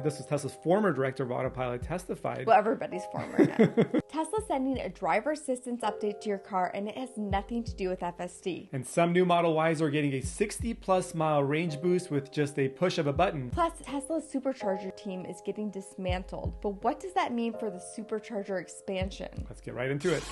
This was Tesla's former director of autopilot testified. Well, everybody's former now. Tesla's sending a driver assistance update to your car, and it has nothing to do with FSD. And some new Model Ys are getting a 60-plus mile range boost with just a push of a button. Plus, Tesla's Supercharger team is getting dismantled. But what does that mean for the Supercharger expansion? Let's get right into it.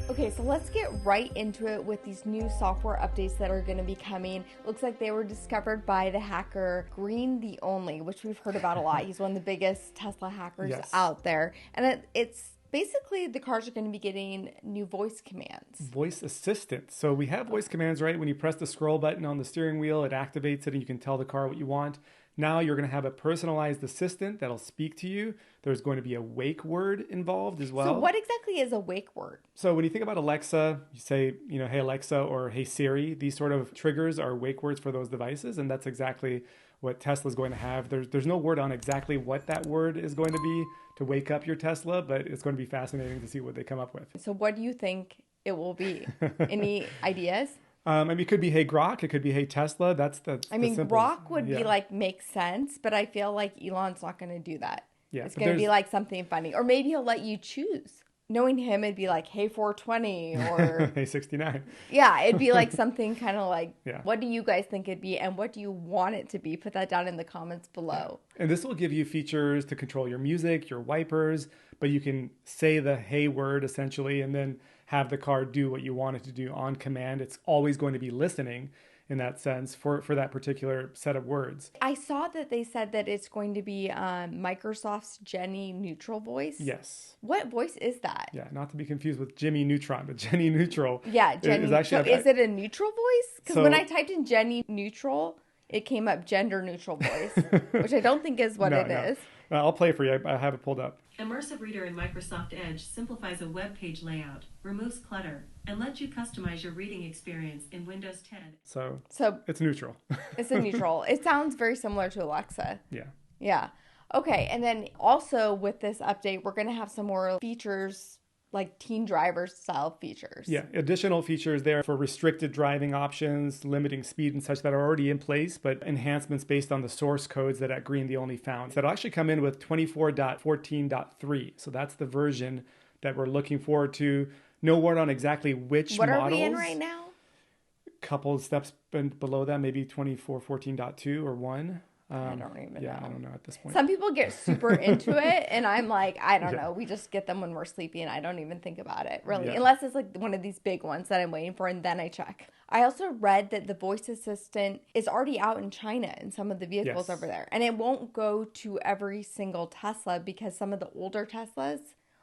Okay, so let's get right into it with these new software updates that are going to be coming. Looks like they were discovered by the hacker Green the Only, which we've heard about a lot. He's one of the biggest Tesla hackers out there. And it's basically the cars are going to be getting new voice commands. Voice assistant. So we have voice commands, right? When you press the scroll button on the steering wheel, it activates it and you can tell the car what you want. Now you're going to have a personalized assistant that'll speak to you. There's going to be a wake word involved as well. So what exactly is a wake word? So when you think about Alexa, you say, hey Alexa or hey Siri, these sort of triggers are wake words for those devices. And that's exactly what Tesla's going to have. There's no word on exactly what that word is going to be to wake up your Tesla, but it's going to be fascinating to see what they come up with. So what do you think it will be? Any ideas? It could be Hey Grok. It could be Hey Tesla. That's Grok would be make sense, but I feel like Elon's not going to do that. Yeah, it's going to be like something funny. Or maybe he'll let you choose. Knowing him, it'd be like, Hey 420 or... Hey 69. Yeah, it'd be like something kind of like, What do you guys think it'd be? And what do you want it to be? Put that down in the comments below. And this will give you features to control your music, your wipers, but you can say the Hey word essentially, and then have the car do what you want it to do on command. It's always going to be listening in that sense for that particular set of words. I saw that they said that it's going to be Microsoft's Jenny Neutral voice. Yes. What voice is that? Yeah, not to be confused with Jimmy Neutron, but Jenny Neutral. Yeah, Jenny. Is it a neutral voice? Because when I typed in Jenny Neutral, it came up gender neutral voice, which I don't think is what it is. I'll play it for you. I have it pulled up. Immersive Reader in Microsoft Edge simplifies a web page layout, removes clutter, and lets you customize your reading experience in Windows 10. So it's neutral. It's a neutral. It sounds very similar to Alexa. Yeah. Yeah. Okay, and then also with this update, we're going to have some more features like teen driver style features. Yeah, additional features there for restricted driving options, limiting speed and such that are already in place, but enhancements based on the source codes that Green the Only found. That'll actually come in with 24.14.3. So that's the version that we're looking forward to. No word on exactly which models. What are we in right now? Couple steps below that, maybe 24.14.2 or 1. I don't even know. Yeah, I don't know at this point. Some people get super into it, and I'm like, I don't know. We just get them when we're sleepy, and I don't even think about it, really. Unless it's like one of these big ones that I'm waiting for, and then I check. I also read that the voice assistant is already out in China in some of the vehicles over there. And it won't go to every single Tesla because some of the older Teslas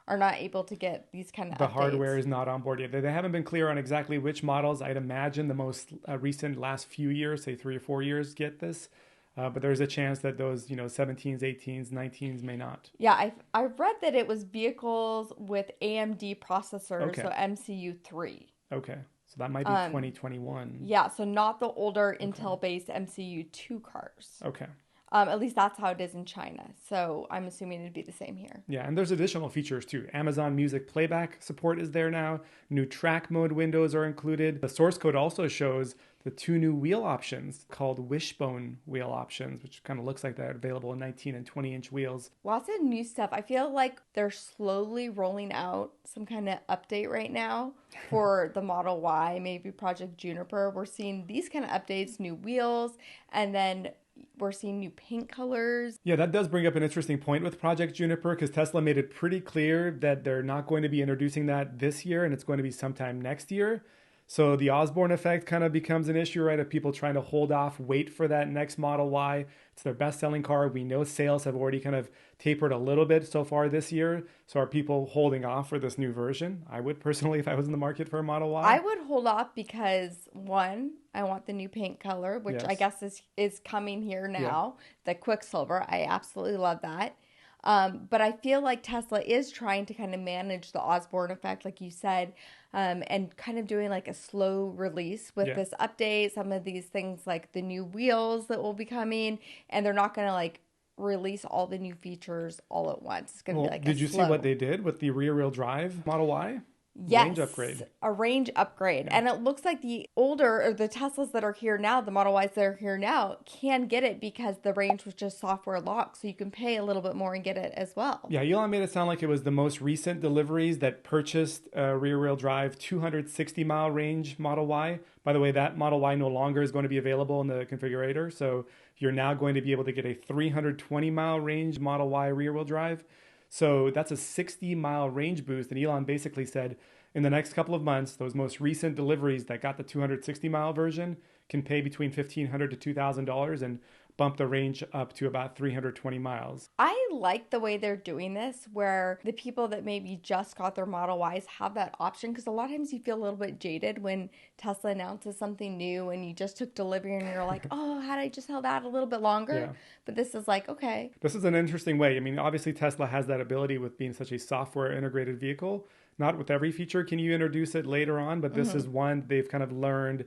are not able to get these kind of updates. The hardware is not on board yet. They haven't been clear on exactly which models. I'd imagine the most recent last few years, say 3 or 4 years, get this. But there's a chance that those, 17s, 18s, 19s may not. Yeah, I've read that it was vehicles with AMD processors, so MCU 3. Okay, so that might be 2021. Yeah, so not the older Intel-based MCU 2 cars. Okay. At least that's how it is in China. So I'm assuming it'd be the same here. Yeah, and there's additional features too. Amazon Music playback support is there now. New track mode windows are included. The source code also shows the 2 new wheel options called wishbone wheel options, which kind of looks like they're available in 19 and 20-inch wheels. Lots of new stuff. I feel like they're slowly rolling out some kind of update right now for the Model Y, maybe Project Juniper. We're seeing these kind of updates, new wheels, and then we're seeing new paint colors. Yeah, that does bring up an interesting point with Project Juniper because Tesla made it pretty clear that they're not going to be introducing that this year and it's going to be sometime next year. So the Osborne effect kind of becomes an issue, right? Of people trying to hold off, wait for that next Model Y. It's their best-selling car. We know sales have already kind of tapered a little bit so far this year. So are people holding off for this new version? I would personally, if I was in the market for a Model Y. I would hold off because, one, I want the new paint color, which I guess is coming here now. Yeah. The Quicksilver. I absolutely love that. But I feel like Tesla is trying to kind of manage the Osborne effect, like you said, and kind of doing like a slow release with this update, some of these things like the new wheels that will be coming, and they're not going to like release all the new features all at once. It's going to be like did you see what they did with the rear-wheel drive Model Y? Yes, range upgrade. a range upgrade. Yeah. And it looks like the older, or the Teslas that are here now, the Model Ys that are here now, can get it because the range was just software locked. So you can pay a little bit more and get it as well. Yeah, Elon made it sound like it was the most recent deliveries that purchased a rear-wheel drive 260-mile range Model Y. By the way, that Model Y no longer is going to be available in the configurator. So you're now going to be able to get a 320-mile range Model Y rear-wheel drive. So that's a 60-mile range boost. And Elon basically said in the next couple of months, those most recent deliveries that got the 260-mile version can pay between $1,500 to $2,000 and bump the range up to about 320 miles. I like the way they're doing this, where the people that maybe just got their Model Ys have that option, because a lot of times you feel a little bit jaded when Tesla announces something new and you just took delivery and you're like, oh, had I just held out a little bit longer? Yeah. But this is like, okay. This is an interesting way. I mean, obviously Tesla has that ability with being such a software integrated vehicle. Not with every feature can you introduce it later on, but this is one they've kind of learned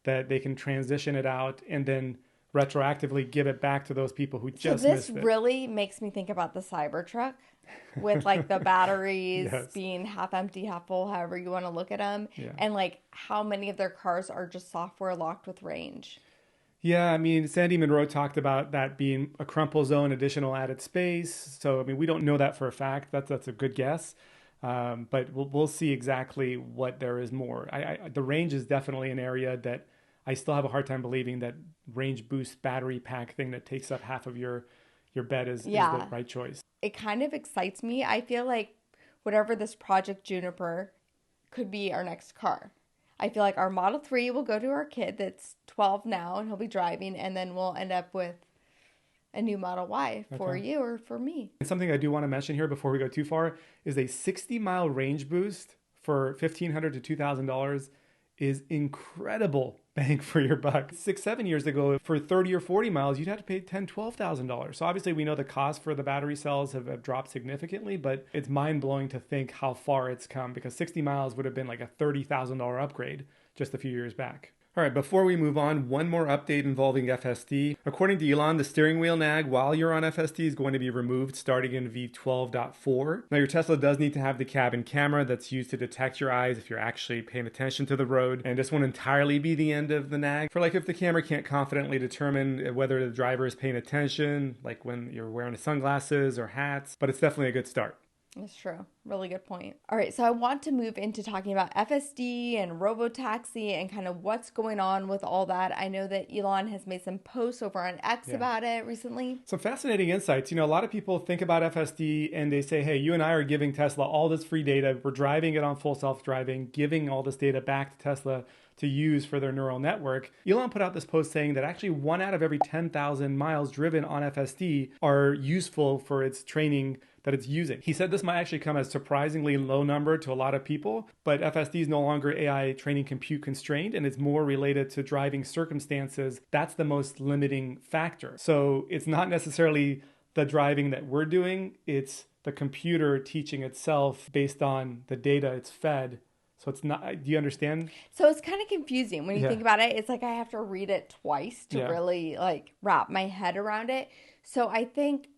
that they can transition it out and then retroactively give it back to those people who just missed it. This really makes me think about the Cybertruck with like the batteries being half empty, half full, however you want to look at them. Yeah. And like how many of their cars are just software locked with range. Yeah, I mean, Sandy Monroe talked about that being a crumple zone, additional added space. So, I mean, we don't know that for a fact. That's a good guess. But we'll see exactly what there is more. The range is definitely an area that I still have a hard time believing that range boost battery pack thing that takes up half of your bed is the right choice. It kind of excites me. I feel like whatever this Project Juniper could be our next car. I feel like our Model 3 will go to our kid that's 12 now and he'll be driving, and then we'll end up with a new Model Y for you or for me. And something I do want to mention here before we go too far is a 60-mile range boost for $1,500 to $2,000 is incredible bang for your buck. 6-7 years ago, for 30 or 40 miles, you'd have to pay $10,000, $12,000. So obviously we know the cost for the battery cells have dropped significantly, but it's mind-blowing to think how far it's come, because 60 miles would have been like a $30,000 upgrade just a few years back. All right, before we move on, one more update involving FSD. According to Elon, the steering wheel nag while you're on FSD is going to be removed starting in V12.4. Now, your Tesla does need to have the cabin camera that's used to detect your eyes if you're actually paying attention to the road. And this won't entirely be the end of the nag. For like if the camera can't confidently determine whether the driver is paying attention, like when you're wearing sunglasses or hats, but it's definitely a good start. That's true. Really good point. All right, so I want to move into talking about FSD and robotaxi and kind of what's going on with all that. I know that Elon has made some posts over on X about it recently. Some fascinating insights. You know, a lot of people think about FSD and they say, hey, you and I are giving Tesla all this free data. We're driving it on full self-driving, giving all this data back to Tesla to use for their neural network. Elon put out this post saying that actually 1 out of every 10,000 miles driven on FSD are useful for its training that it's using. He said this might actually come as a surprisingly low number to a lot of people, but FSD is no longer AI training compute constrained, and it's more related to driving circumstances. That's the most limiting factor. So it's not necessarily the driving that we're doing, it's the computer teaching itself based on the data it's fed. So it's not, do you understand? So it's kind of confusing when you think about it. It's like I have to read it twice to really like wrap my head around it. So I think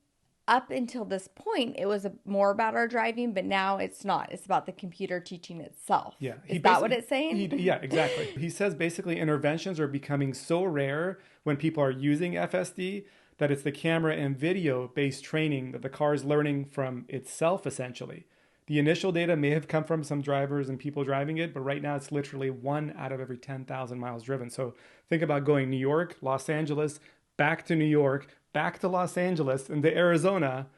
up until this point, it was more about our driving, but now it's not. It's about the computer teaching itself. Yeah. Is that what it's saying? Yeah, exactly. He says basically interventions are becoming so rare when people are using FSD that it's the camera and video-based training that the car is learning from itself, essentially. The initial data may have come from some drivers and people driving it, but right now it's literally 1 out of every 10,000 miles driven. So think about going New York, Los Angeles, back to New York, back to Los Angeles, and to Arizona,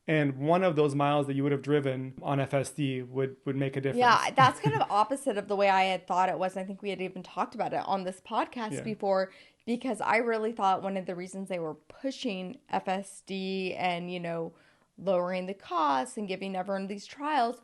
and one of those miles that you would have driven on FSD would make a difference. Yeah, that's kind of opposite of the way I had thought it was. I think we had even talked about it on this podcast before, because I really thought one of the reasons they were pushing FSD and, you know, lowering the costs and giving everyone these trials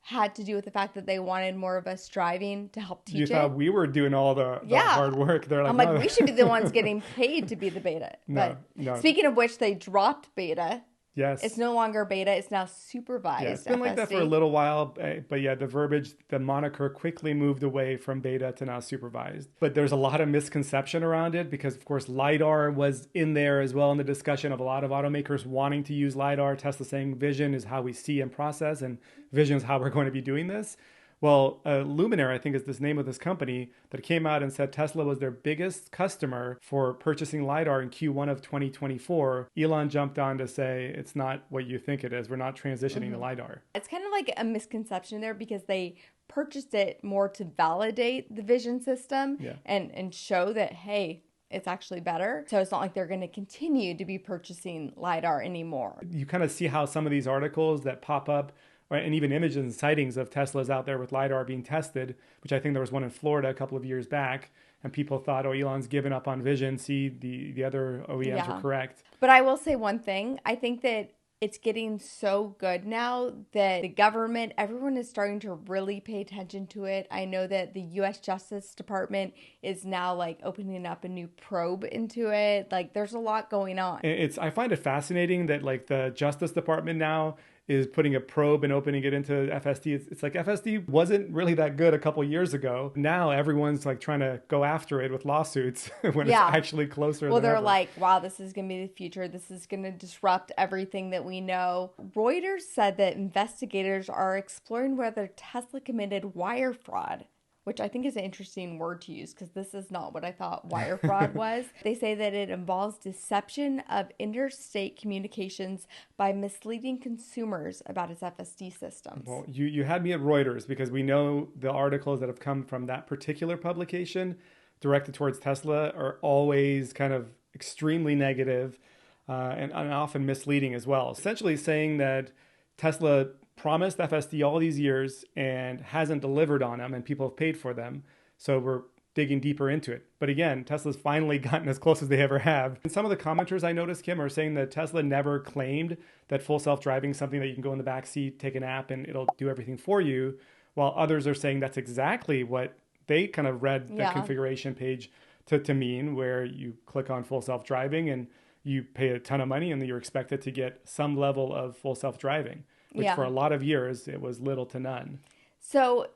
had to do with the fact that they wanted more of us driving to help teach it. You thought we were doing all the hard work. They're like, I'm like, we should be the ones getting paid to be the beta. But speaking of which, they dropped beta. Yes. It's no longer beta. It's now supervised. Yeah, it's been like that for a little while. But yeah, the verbiage, the moniker quickly moved away from beta to now supervised. But there's a lot of misconception around it because, of course, Lidar was in there as well in the discussion of a lot of automakers wanting to use Lidar. Tesla saying vision is how we see and process, and vision is how we're going to be doing this. Well, Luminaire, I think, is this name of this company that came out and said Tesla was their biggest customer for purchasing Lidar in Q1 of 2024. Elon jumped on to say it's not what you think it is. We're not transitioning to Lidar. It's kind of like a misconception there because they purchased it more to validate the vision system and show that, hey, it's actually better. So it's not like they're going to continue to be purchasing Lidar anymore. You kind of see how some of these articles that pop up, and even images and sightings of Teslas out there with Lidar being tested, which I think there was one in Florida a couple of years back, and people thought, oh, Elon's given up on vision. See, the other OEMs are correct. But I will say one thing. I think that it's getting so good now that the government, everyone is starting to really pay attention to it. I know that the U.S. Justice Department is now like opening up a new probe into it. Like there's a lot going on. I find it fascinating that like the Justice Department now is putting a probe and opening it into FSD. It's like FSD wasn't really that good a couple years ago. Now everyone's like trying to go after it with lawsuits when it's actually closer. Well, than they're ever. like, wow, this is going to be the future. This is going to disrupt everything that we know. Reuters said that investigators are exploring whether Tesla committed wire fraud, which I think is an interesting word to use because this is not what I thought wire fraud was. They say that it involves deception of interstate communications by misleading consumers about its FSD systems. Well, you had me at Reuters because we know the articles that have come from that particular publication directed towards Tesla are always kind of extremely negative and often misleading as well. Essentially saying that Tesla promised FSD all these years and hasn't delivered on them, and people have paid for them. So we're digging deeper into it. But again, Tesla's finally gotten as close as they ever have. And some of the commenters I noticed, Kim, are saying that Tesla never claimed that full self-driving is something that you can go in the back seat, take a nap, and it'll do everything for you, while others are saying that's exactly what they kind of read the configuration page to mean, where you click on full self-driving and you pay a ton of money and you're expected to get some level of full self-driving. Which for a lot of years, it was little to none. So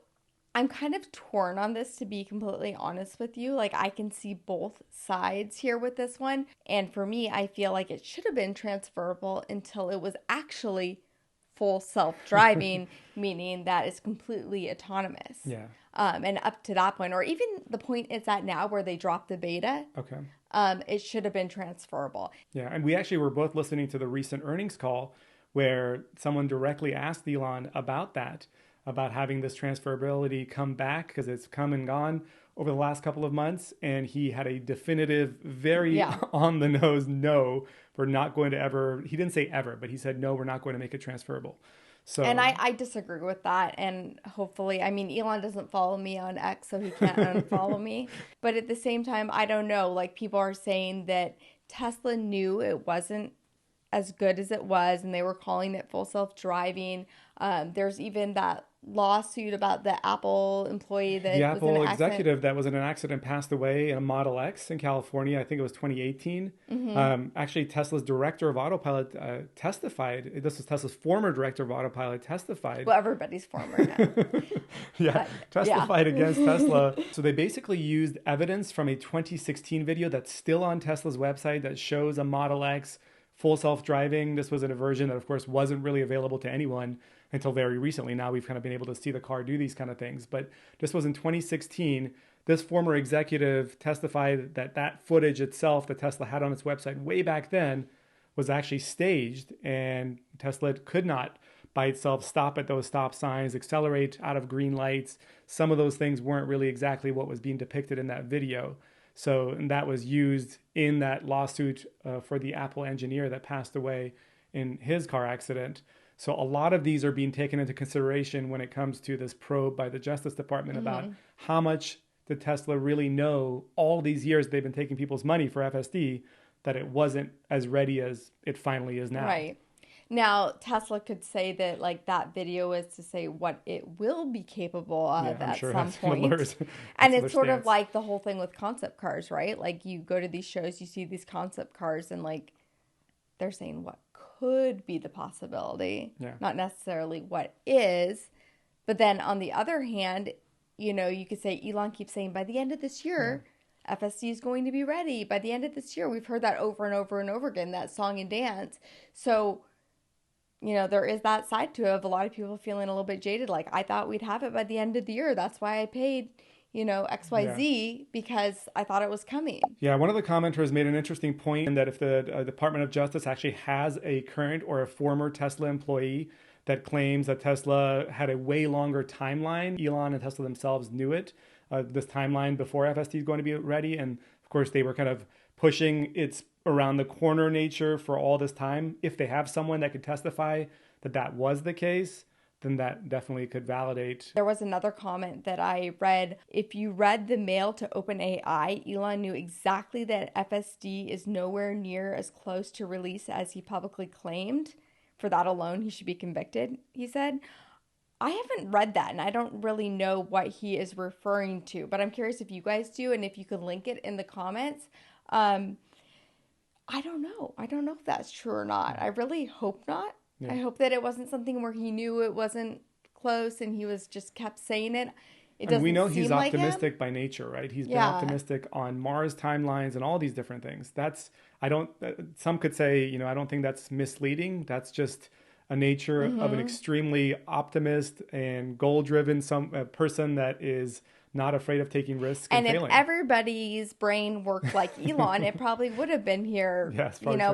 I'm kind of torn on this, to be completely honest with you. Like, I can see both sides here with this one. And for me, I feel like it should have been transferable until it was actually full self-driving, meaning that it's completely autonomous. Yeah. And up to that point, or even the point it's at now where they dropped the beta. Okay. It should have been transferable. Yeah. And we actually were both listening to the recent earnings call where someone directly asked Elon about that, about having this transferability come back because it's come and gone over the last couple of months. And he had a definitive, very on the nose no, we're not going to ever, he didn't say ever, but he said, no, we're not going to make it transferable. So, and I disagree with that. And hopefully, I mean, Elon doesn't follow me on X, so he can't unfollow me. But at the same time, I don't know, like people are saying that Tesla knew it wasn't as good as it was, and they were calling it full self-driving. There's even that lawsuit about the Apple employee that the was Apple in an accident. executive that was in an accident passed away in a Model X in California. I think it was 2018. Actually, Tesla's director of Autopilot testified. This was Tesla's former director of Autopilot testified. Well, everybody's former now. Testified against Tesla. So they basically used evidence from a 2016 video that's still on Tesla's website that shows a Model X full self-driving. This was in a version that, of course, wasn't really available to anyone until very recently. Now we've kind of been able to see the car do these kind of things. But this was in 2016. This former executive testified that that footage itself that Tesla had on its website way back then was actually staged, and Tesla could not by itself stop at those stop signs, accelerate out of green lights. Some of those things weren't really exactly what was being depicted in that video. So, and that was used in that lawsuit for the Apple engineer that passed away in his car accident. So a lot of these are being taken into consideration when it comes to this probe by the Justice Department about how much did Tesla really know all these years they've been taking people's money for FSD, that it wasn't as ready as it finally is now. Right. Now, Tesla could say that, like, that video is to say what it will be capable of at some point. And it's sort of like the whole thing with concept cars, right? Like, you go to these shows, you see these concept cars, and, like, they're saying what could be the possibility, not necessarily what is. But then, on the other hand, you know, you could say, Elon keeps saying, by the end of this year, FSD is going to be ready. By the end of this year, we've heard that over and over and over again, that song and dance. So there is that side to it of a lot of people feeling a little bit jaded. Like, I thought we'd have it by the end of the year. That's why I paid, XYZ because I thought it was coming. Yeah, one of the commenters made an interesting point in that if the Department of Justice actually has a current or a former Tesla employee that claims that Tesla had a way longer timeline, Elon and Tesla themselves knew it, this timeline before FSD is going to be ready. And of course, they were kind of pushing its around the corner nature for all this time. If they have someone that could testify that that was the case, then that definitely could validate. There was another comment that I read. If you read the mail to OpenAI, Elon knew exactly that FSD is nowhere near as close to release as he publicly claimed. For that alone, he should be convicted, he said. I haven't read that, and I don't really know what he is referring to, but I'm curious if you guys do, and if you could link it in the comments. I don't know. I don't know if that's true or not. I really hope not. Yeah. I hope that it wasn't something where he knew it wasn't close and he was just kept saying it. We know he's optimistic by nature, right? He's been optimistic on Mars timelines and all these different things. Some could say, I don't think that's misleading. That's just a nature of an extremely optimist and goal-driven person that is not afraid of taking risks and failing. And if everybody's brain worked like Elon, it probably would have been here,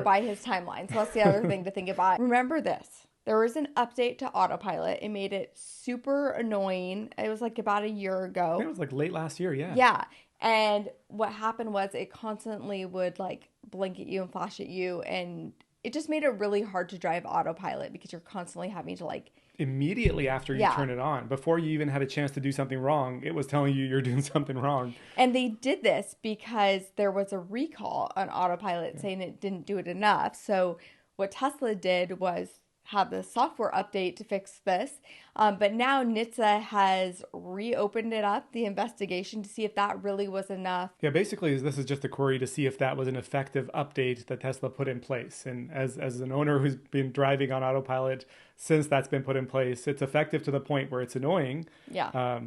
by his timeline. So that's the other thing to think about. Remember this. There was an update to autopilot. It made it super annoying. It was like about a year ago. I think it was like late last year, yeah. Yeah. And what happened was it constantly would like blink at you and flash at you. And it just made it really hard to drive autopilot because you're constantly having to like... Immediately after you turn it on, before you even had a chance to do something wrong, it was telling you you're doing something wrong. And they did this because there was a recall on autopilot saying it didn't do it enough. So what Tesla did was have the software update to fix this. But now NHTSA has reopened it up, the investigation, to see if that really was enough. Yeah, basically, this is just a query to see if that was an effective update that Tesla put in place. And as an owner who's been driving on autopilot since that's been put in place, it's effective to the point where it's annoying. Yeah.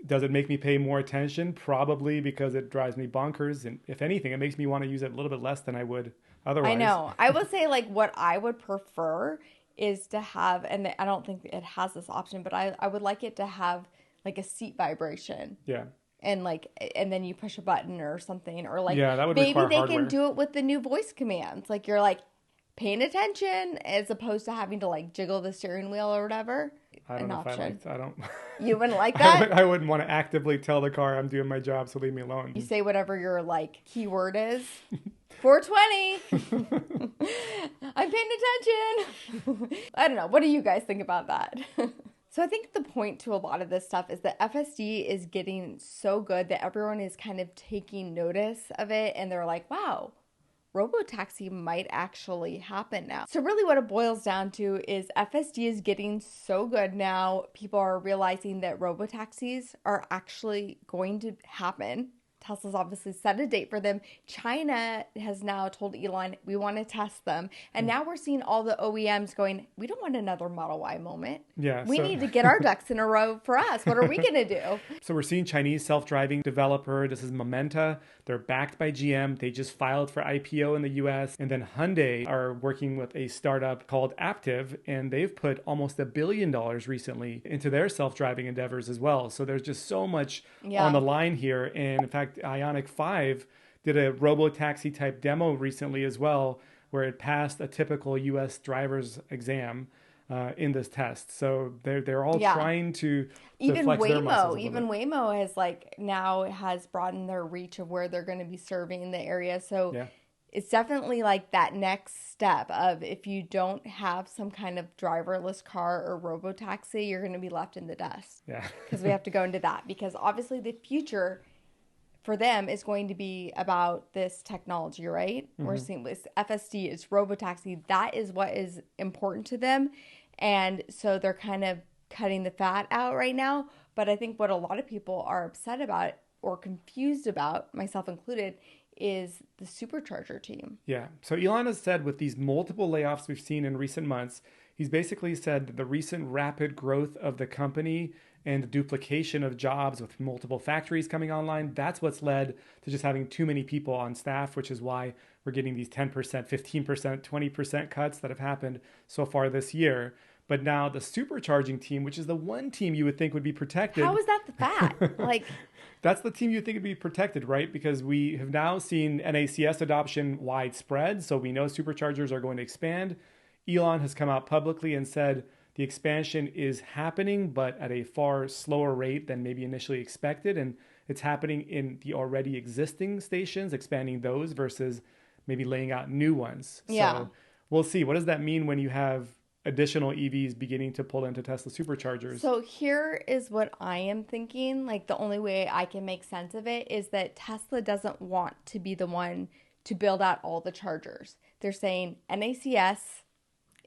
Does it make me pay more attention? Probably, because it drives me bonkers. And if anything, it makes me want to use it a little bit less than I would otherwise. I know. I will say, like, what I would prefer is to have, and I don't think it has this option, but I would like it to have like a seat vibration. Yeah. And then you push a button or something, or like, that would maybe they hardware. Can do it with the new voice commands. Like you're like paying attention as opposed to having to like jiggle the steering wheel or whatever. I don't know if I don't. You wouldn't like that? I wouldn't want to actively tell the car I'm doing my job, so leave me alone. You say whatever your like keyword is. 420. I'm paying attention. I don't know. What do you guys think about that? So I think the point to a lot of this stuff is that FSD is getting so good that everyone is kind of taking notice of it. And they're like, wow, robotaxi might actually happen now. So really what it boils down to is FSD is getting so good now. People are realizing that robotaxis are actually going to happen. Tesla's obviously set a date for them. China has now told Elon, we want to test them. And now we're seeing all the OEMs going, we don't want another Model Y moment. Yeah, we need to get our ducks in a row for us. What are we going to do? So we're seeing Chinese self-driving developer. This is Momenta. They're backed by GM. They just filed for IPO in the US. And then Hyundai are working with a startup called Attentive. And they've put almost $1 billion recently into their self-driving endeavors as well. So there's just so much on the line here. And in fact, Ioniq 5 did a robo-taxi type demo recently as well, where it passed a typical US driver's exam in this test. So they're all trying to even flex their muscles Waymo has broadened their reach of where they're going to be serving the area. So it's definitely like that next step of if you don't have some kind of driverless car or robo-taxi, you're going to be left in the dust. Yeah. Because we have to go into that, because obviously the future for them is going to be about this technology, right? Mm-hmm. We're seeing this FSD is robotaxi. That is what is important to them. And so they're kind of cutting the fat out right now. But I think what a lot of people are upset about or confused about, myself included, is the Supercharger team. Yeah. So Elon has said with these multiple layoffs we've seen in recent months, he's basically said that the recent rapid growth of the company and the duplication of jobs with multiple factories coming online, that's what's led to just having too many people on staff, which is why we're getting these 10%, 15%, 20% cuts that have happened so far this year. But now the supercharging team, which is the one team you would think would be protected. How is that the fat? Like, that's the team you think would be protected, right? Because we have now seen NACS adoption widespread. So we know superchargers are going to expand. Elon has come out publicly and said the expansion is happening, but at a far slower rate than maybe initially expected. And it's happening in the already existing stations, expanding those versus maybe laying out new ones. Yeah. So we'll see. What does that mean when you have additional EVs beginning to pull into Tesla superchargers? So here is what I am thinking. Like, the only way I can make sense of it is that Tesla doesn't want to be the one to build out all the chargers. They're saying NACS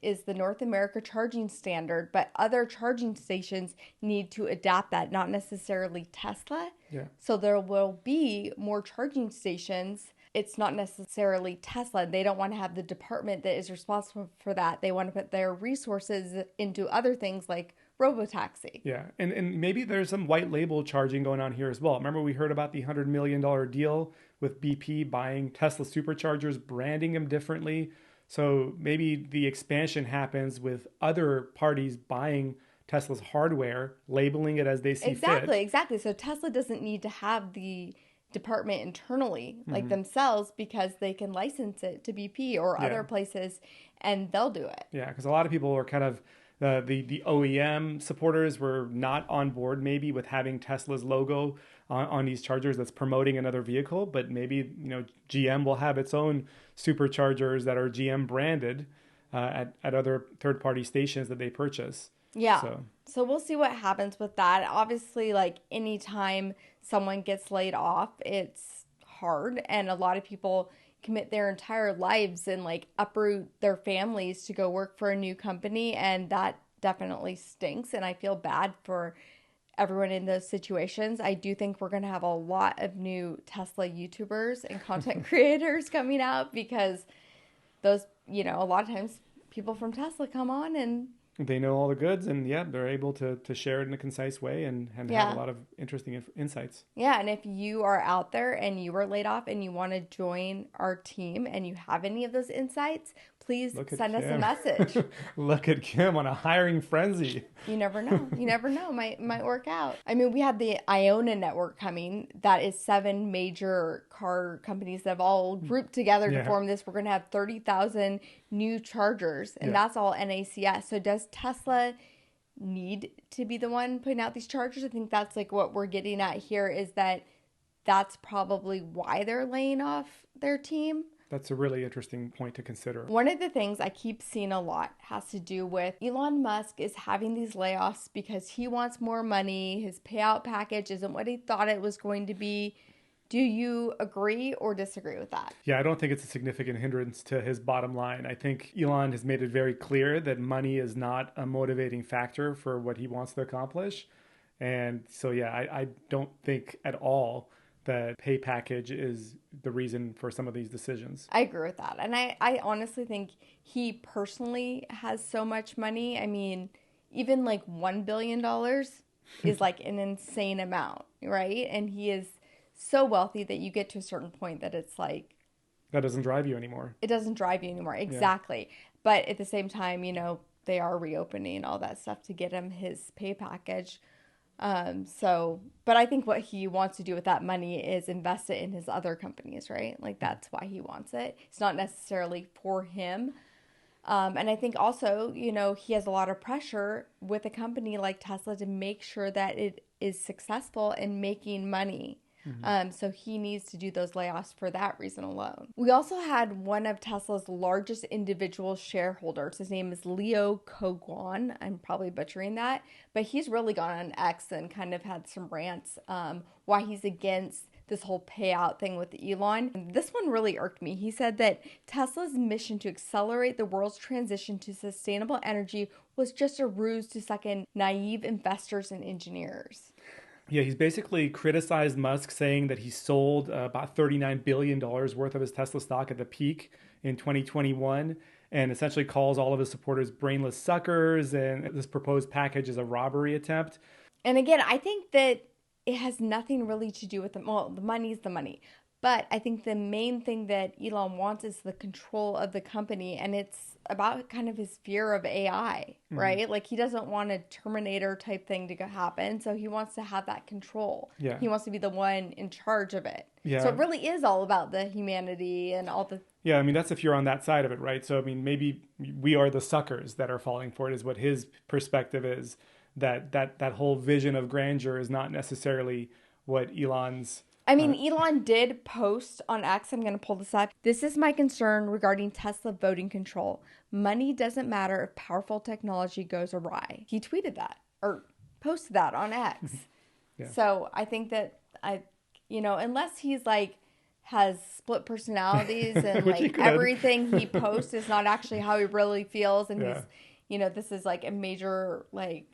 is the North America charging standard, but other charging stations need to adapt that, not necessarily Tesla. Yeah. So there will be more charging stations. It's not necessarily Tesla. They don't want to have the department that is responsible for that. They want to put their resources into other things like robotaxi. Yeah, and maybe there's some white label charging going on here as well. Remember we heard about the $100 million deal with BP buying Tesla superchargers, branding them differently. So maybe the expansion happens with other parties buying Tesla's hardware, labeling it as they see fit. Exactly. So Tesla doesn't need to have the department internally, like themselves, because they can license it to BP or other places, and they'll do it. Yeah, because a lot of people are kind of the OEM supporters were not on board maybe with having Tesla's logo on these chargers that's promoting another vehicle, but maybe GM will have its own superchargers that are GM branded at other third-party stations that they purchase. Yeah. So we'll see what happens with that. Obviously, like, anytime someone gets laid off, it's hard. And a lot of people commit their entire lives and like uproot their families to go work for a new company. And that definitely stinks. And I feel bad for everyone in those situations. I do think we're going to have a lot of new Tesla YouTubers and content creators coming out, because those, a lot of times people from Tesla come on and they know all the goods, and they're able to share it in a concise way and have a lot of interesting insights. Yeah, and if you are out there and you were laid off and you want to join our team and you have any of those insights, please send us a message. Look at Kim on a hiring frenzy. You never know. Might work out. I mean, we had the Iona network coming. That is 7 major car companies that have all grouped together to form this. We're going to have 30,000 new chargers, and that's all NACS. So does Tesla need to be the one putting out these chargers? I think that's like what we're getting at here, is that's probably why they're laying off their team. That's a really interesting point to consider. One of the things I keep seeing a lot has to do with Elon Musk is having these layoffs because he wants more money. His payout package isn't what he thought it was going to be. Do you agree or disagree with that? Yeah, I don't think it's a significant hindrance to his bottom line. I think Elon has made it very clear that money is not a motivating factor for what he wants to accomplish. And so, I don't think at all that pay package is the reason for some of these decisions. I agree with that. And I honestly think he personally has so much money. I mean, even like $1 billion is like an insane amount, right? And he is so wealthy that you get to a certain point that it's like, that doesn't drive you anymore. It doesn't drive you anymore. Exactly. Yeah. But at the same time, they are reopening all that stuff to get him his pay package. But I think what he wants to do with that money is invest it in his other companies, right? Like, that's why he wants it. It's not necessarily for him. And I think also, he has a lot of pressure with a company like Tesla to make sure that it is successful in making money. So he needs to do those layoffs for that reason alone. We also had one of Tesla's largest individual shareholders. His name is Leo Kogwan. I'm probably butchering that, but he's really gone on X and kind of had some rants why he's against this whole payout thing with Elon. And this one really irked me. He said that Tesla's mission to accelerate the world's transition to sustainable energy was just a ruse to suck in naive investors and engineers. Yeah, he's basically criticized Musk, saying that he sold about $39 billion worth of his Tesla stock at the peak in 2021, and essentially calls all of his supporters brainless suckers, and this proposed package is a robbery attempt. And again, I think that it has nothing really to do with the money's the money. But I think the main thing that Elon wants is the control of the company, and it's about kind of his fear of AI, right? Like, he doesn't want a Terminator type thing to happen, so he wants to have that control. Yeah. He wants to be the one in charge of it. Yeah. So it really is all about the humanity and all the... Yeah, I mean, that's if you're on that side of it, right? So, I mean, maybe we are the suckers that are falling for it, is what his perspective is, that whole vision of grandeur is not necessarily what Elon's... I mean, Elon did post on X, I'm going to pull this up. This is my concern regarding Tesla voting control. Money doesn't matter if powerful technology goes awry. He tweeted that or posted that on X. Yeah. So I think that unless he's like has split personalities and like everything he posts is not actually how he really feels. And he's, this is like a major, like,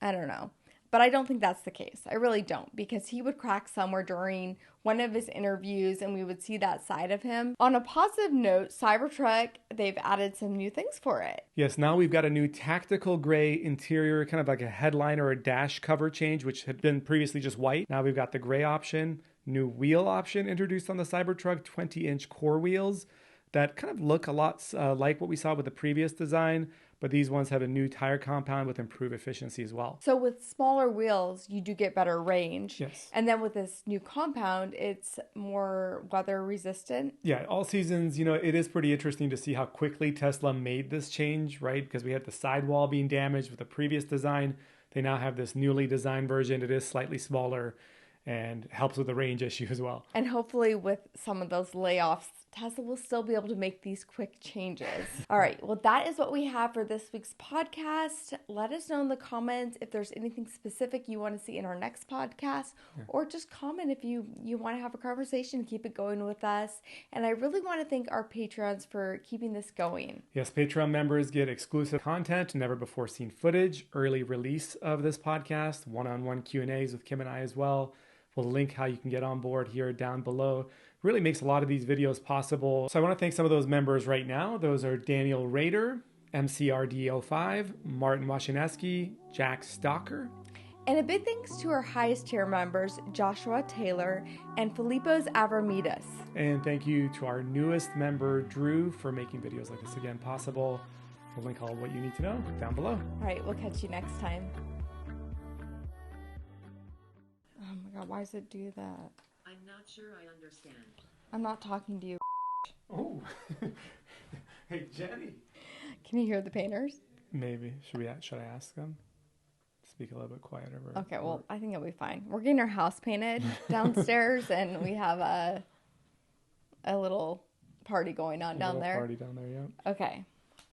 I don't know. But I don't think that's the case. I really don't, because he would crack somewhere during one of his interviews and we would see that side of him. On a positive note, Cybertruck, they've added some new things for it. Yes, now we've got a new tactical gray interior, kind of like a headline or a dash cover change, which had been previously just white. Now we've got the gray option, new wheel option introduced on the Cybertruck, 20-inch core wheels that kind of look a lot like what we saw with the previous design. But these ones have a new tire compound with improved efficiency as well. So with smaller wheels, you do get better range. Yes. And then with this new compound, it's more weather resistant. Yeah, all seasons, it is pretty interesting to see how quickly Tesla made this change, right? Because we had the sidewall being damaged with the previous design. They now have this newly designed version. It is slightly smaller and helps with the range issue as well. And hopefully with some of those layoffs, Tesla will still be able to make these quick changes. All right. Well, that is what we have for this week's podcast. Let us know in the comments if there's anything specific you want to see in our next podcast, or just comment if you want to have a conversation, keep it going with us. And I really want to thank our Patreons for keeping this going. Yes, Patreon members get exclusive content, never before seen footage, early release of this podcast, one-on-one Q&As with Kim and I as well. We'll link how you can get on board here down below. Really makes a lot of these videos possible. So I want to thank some of those members right now. Those are Daniel Rader, MCRD05, Martin Washineski, Jack Stalker. And a big thanks to our highest tier members, Joshua Taylor and Filipos Avramidis. And thank you to our newest member, Drew, for making videos like this again possible. We'll link all what you need to know down below. All right, we'll catch you next time. Oh my God, why does it do that? I'm not sure I understand. I'm not talking to you. Oh, hey Jenny. Can you hear the painters? Maybe. Should I ask them? Speak a little bit quieter. Okay, well, I think it'll be fine. We're getting our house painted downstairs, and we have a little party going on down there. Party down there, yeah. Okay.